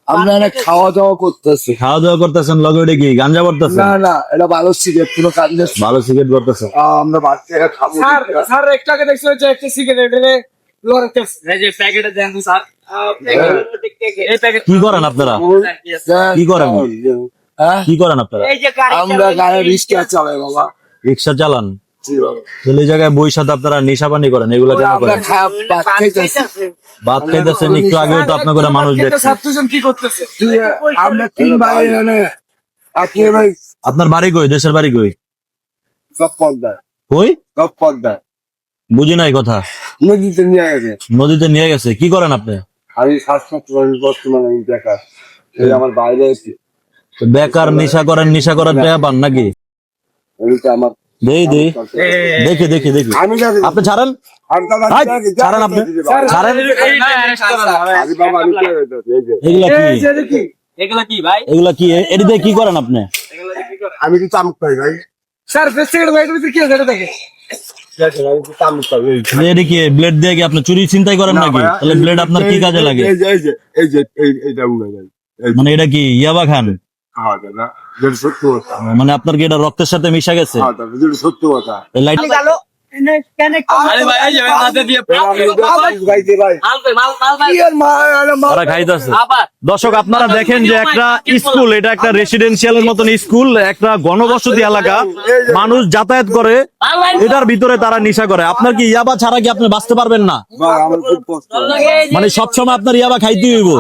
আপনারা খাওয়া দাওয়া করতেছে, খাওয়া দাওয়া করতেছেন, লগে ওটা কি গাঞ্জা করতেছেন? না না, এটা ভালো সিগারেট, পুরো কান্দে ভালো সিগারেট করতেছেন। আমরা বাচ্চারা খাবো। স্যার একটু আগে দেখছো যে একটা সিগারেট প্যাকেটে দেন স্যার। কি করেন আপনারা? কি করেন? কি করেন আপনারা? আমরা গাড়ি রিক্সা চালাই বাবা। রিক্সা চালান? জি বাবা। তাহলে এই জায়গায় বই সাথে আপনারা নেশা পানি করেন, এগুলা কেন আমরা করেন? ভাত খাইতেছি। ভাত খাইতেছেন, একটু আগেও তো আপনার করে মানুষ দেখছে। ছাত্রজন কি করতেছে? আমরা 3 ভাই এখানে। আপনি ভাই আপনার বাড়ি কই? দেশের বাড়ি কই? সব পদ্মা, কই? সব পদ্মা বুঝি নাই কথা। নদীতে নিয়ে গেছে। নদীতে নিয়ে গেছে। কি করেন আপনি? আমি স্বাস্থ্য বর্তমানে দেখা এই আমার বাইরে আছি। বেকার নেশা করেন, নেশা করার টাকা পান নাকি? এটা আমার দেখি দেখি দেখি। আমি জানি আপনি ছাড়েন, হাই, ছাড়েন আপনি, ছাড়েন। এগুলা কি? এগুলা কি? এটি দিয়ে কি করেন আপনি? আমি কিন্তু তামুক পাই ভাই। স্যার সিগারেট ভাইটার ভিতরে কি আছে এটা দেখে? তামুক পাই। এটি কি ব্লেড দিয়ে কি আপনি চুরি চিন্তাই করেন নাকি? তাহলে ব্লেড আপনার কি কাজে লাগে? এইটা মনে হয়। মানে এটা কি ইয়াবা খান? হ্যাঁ দাদা, যেটা সত্য কথা। মানে আপনার কি এটা রক্তের সাথে মিশা গেছে? হ্যাঁ দাদা, যেটা সত্য কথা। লাইট ওরা খাইতেছে। দর্শক আপনারা দেখেন যে একটা স্কুল, এটা একটা রেসিডেন্সিয়ালের মতন স্কুল, একটা ঘনবসতি এলাকা, মানুষ যাতায়াত করে, এটার ভিতরে তারা নেশা করে। আপনার কি ইয়াবা ছাড়া কি আপনি বাঁচতে পারবেন না? আমার খুব কষ্ট। মানে সবসময় আপনার ইয়াবা খাইতে হইব?